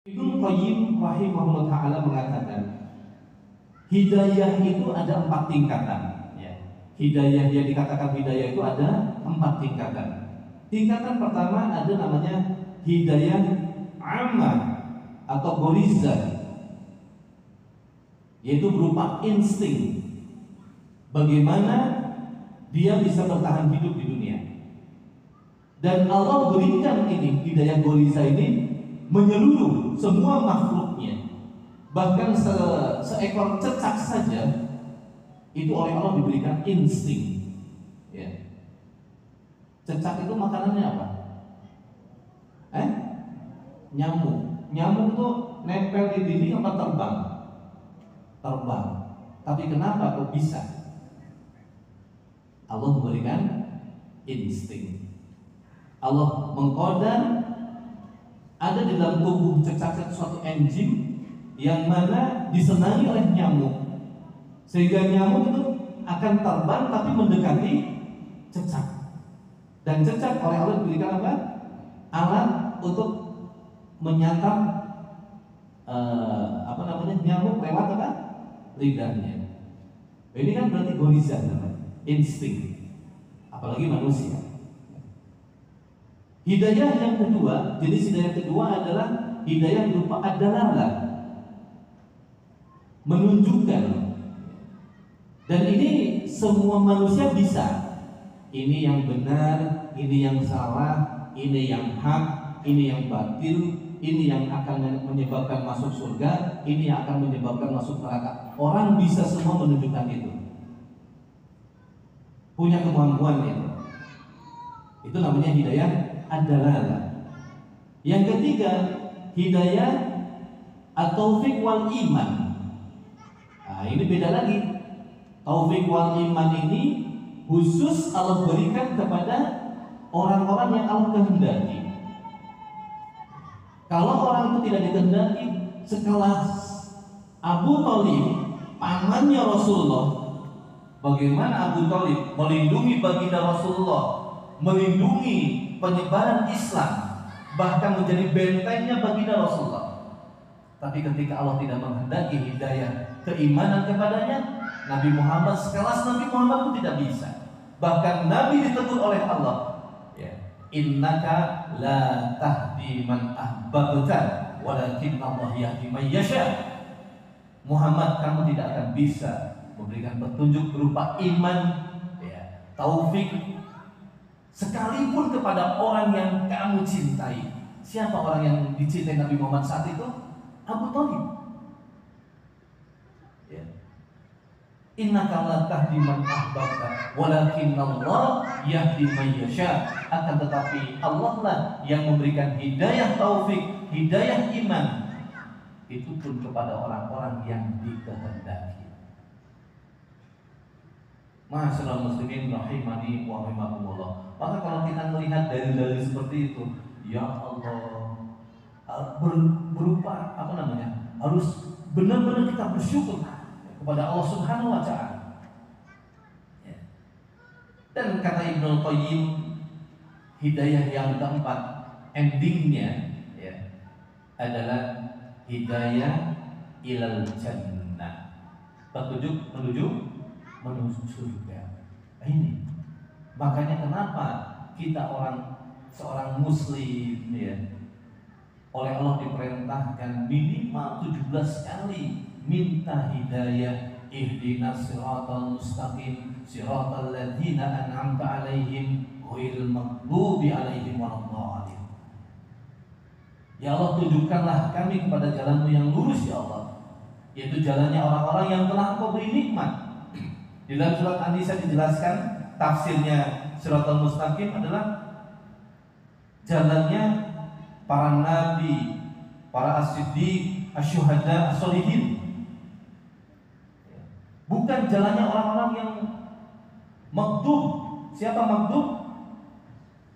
Ibnu Qayyim rahimahullah ta'ala mengatakan, hidayah itu ada 4 tingkatan ya. Hidayah yang dikatakan hidayah itu ada 4 tingkatan. Tingkatan pertama ada namanya hidayah ammah atau gorizah, yaitu berupa insting bagaimana dia bisa bertahan hidup di dunia. Dan Allah berikan ini hidayah gorizah ini menyeluruh semua makhluknya. Bahkan seekor cecak saja itu oleh Allah diberikan insting ya. Cecak itu makanannya apa? Nyamuk. Nyamuk itu nempel di dinding apa terbang? Terbang. Tapi kenapa kok bisa? Allah memberikan insting. Allah mengkodar ada di dalam tubuh cecak suatu enzim yang mana disenangi oleh nyamuk, sehingga nyamuk itu akan terbang tapi mendekati cecak. Dan cecak oleh Allah diberikan apa? Alat untuk menyantap nyamuk lewat apa? Lidahnya. Ini kan berarti gorizah namanya, insting. Apalagi manusia. Hidayah yang kedua, jenis hidayah kedua adalah hidayah berupa adalah menunjukkan. Dan ini semua manusia bisa. Ini yang benar, ini yang salah, ini yang hak, ini yang batil, ini yang akan menyebabkan masuk surga, ini yang akan menyebabkan masuk neraka. Orang bisa semua menunjukkan itu. Punya kemampuan itu. Itu namanya hidayah adalah. Yang ketiga, hidayah at-taufik wal iman. Nah, ini beda lagi. Taufik wal iman ini khusus Allah berikan kepada orang-orang yang Allah kehendaki. Kalau orang itu tidak dikehendaki, sekelas Abu Thalib, pamannya Rasulullah, bagaimana Abu Thalib melindungi baginda Rasulullah, melindungi penyebaran Islam, bahkan menjadi bentengnya baginda Rasulullah. Tapi ketika Allah tidak menghendaki hidayah keimanan kepadanya, Nabi Muhammad sekelas Nabi Muhammad pun tidak bisa. Bahkan Nabi ditegur oleh Allah, ya, innaka la tahdi man ahbabta walakin Allah yahdi man yasha. Muhammad, kamu tidak akan bisa memberikan petunjuk berupa iman, ya, taufik, sekalipun kepada orang yang kamu cintai. Siapa orang yang dicintai Nabi Muhammad saat itu? Abu Thalib. Ya. Innaka la tahdi man ahbabta walakin Allah yahdi man yasha. Akan tetapi Allah lah yang memberikan hidayah taufik, hidayah iman, itu pun kepada orang-orang yang dikehendaki. Ma'asyiral muslimin rahimani wa rahimakumullah. Maka kalau kita melihat dalil-dalil seperti itu, ya Allah, berupa harus benar-benar kita bersyukur kepada Allah Subhanahu wa ta'ala. Dan kata Ibnu Qayyim, hidayah yang keempat, endingnya ya, adalah hidayah ilal jannah, petunjuk menuju surga. Ini makanya kenapa kita seorang muslim ya, oleh Allah diperintahkan minimal 17 kali minta hidayah. Ihdinas siratal mustaqim siratal ladzina an'amta 'alaihim ghairil maghdubi 'alaihim waladdallin. Ya Allah, tunjukkanlah kami kepada jalan-Mu yang lurus ya Allah, yaitu jalannya orang-orang yang telah Engkau beri nikmat. Di dalam surat An-Nisa dijelaskan tafsirnya siratal mustaqim adalah jalannya para nabi, para as-siddiq, asy-syuhada, as-sholihin. Bukan jalannya orang-orang yang maghdub. Siapa maghdub?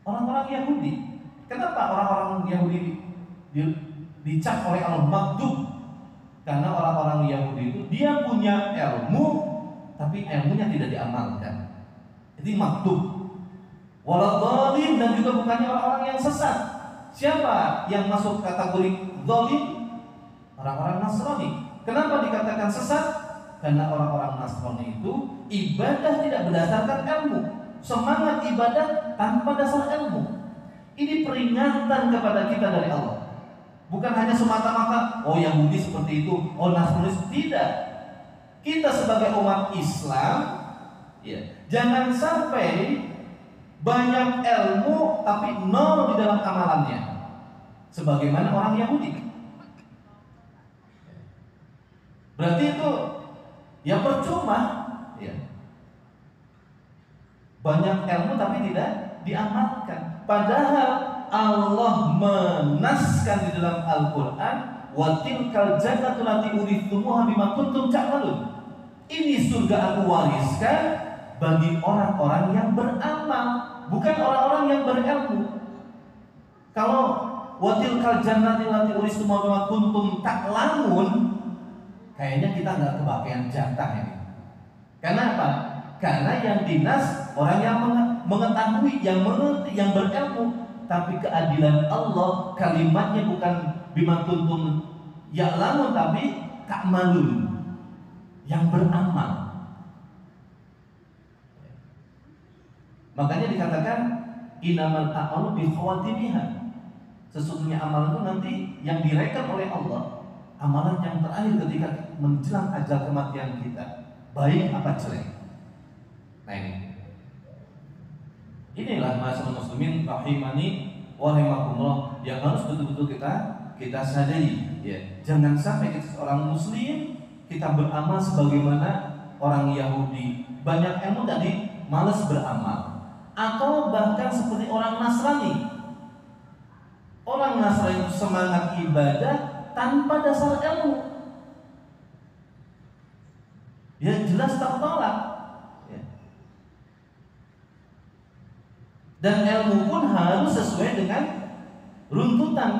Orang-orang Yahudi. Kenapa orang-orang Yahudi dicap oleh Allah maghdub? Karena orang-orang Yahudi itu dia punya ilmu, tapi ilmunya tidak diamalkan. Jadi maghdub. Waladdallin, dan juga bukannya orang-orang yang sesat. Siapa yang masuk kategori zalim? orang-orang Nasrani. Kenapa dikatakan sesat? Karena orang-orang Nasrani itu ibadah tidak berdasarkan ilmu, semangat ibadah tanpa dasar ilmu. Ini peringatan kepada kita dari Allah. Bukan hanya semata-mata, oh Yahudi seperti itu, oh Nasrani tidak. Kita sebagai umat Islam, ya, jangan sampai banyak ilmu tapi nol di dalam amalannya, sebagaimana orang Yahudi. Berarti itu ya percuma, ya. Banyak ilmu tapi tidak diamalkan. Padahal Allah menaskan di dalam Al-Quran, wa tilkal jannatu lati urithumuha bima kuntum ta'malun. Ini surga aku wariskan bagi orang-orang yang beramal, bukan orang-orang yang berilmu. Kalau wa tilkal jannatu lati urithumuha bima kuntum ta'lamun, kayaknya kita nggak kebagian jatah ini. Karena apa? Karena yang dinas orang yang mengetahui, yang mengerti, yang berilmu. Tapi keadilan Allah kalimatnya bukan bima kuntum ya'lamun, tapi ta'malun, yang beramal. Makanya dikatakan innamal a'malu bi khawatimiha. Sesungguhnya amalan itu nanti yang direkam oleh Allah, amalan yang terakhir ketika menjelang ajal kematian kita, baik apa jelek. Nah inilah masalah muslimin rahimani wa rahimakumullah yang harus betul-betul kita sadari, ya. Jangan sampai kita seorang muslim kita beramal sebagaimana orang Yahudi, banyak ilmu tadi malas beramal, atau bahkan seperti orang Nasrani. Orang Nasrani semangat ibadah tanpa dasar ilmu, ya jelas tertolak. Dan ilmu pun harus sesuai dengan runtutan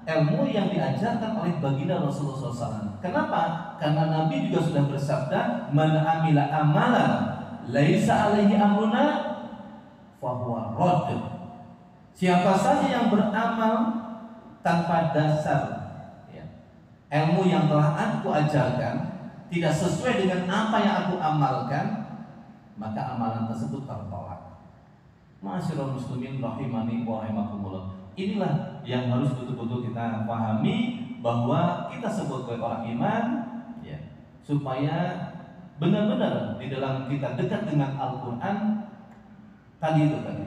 ilmu yang diajarkan oleh baginda Rasulullah SAW. Kenapa? Karena Nabi juga sudah bersabda, man amila amalan laisa alaihi amruna fahuwa radd. Siapa saja yang beramal tanpa dasar, ya, ilmu yang telah aku ajarkan, tidak sesuai dengan apa yang aku amalkan, maka amalan tersebut tertolak. Ma'asyiral muslimin rahimani wa rahimakumullah. Inilah yang harus betul-betul kita pahami, bahwa kita sebagai orang iman, ya, supaya benar-benar di dalam kita dekat dengan Al-Quran tadi itu tadi.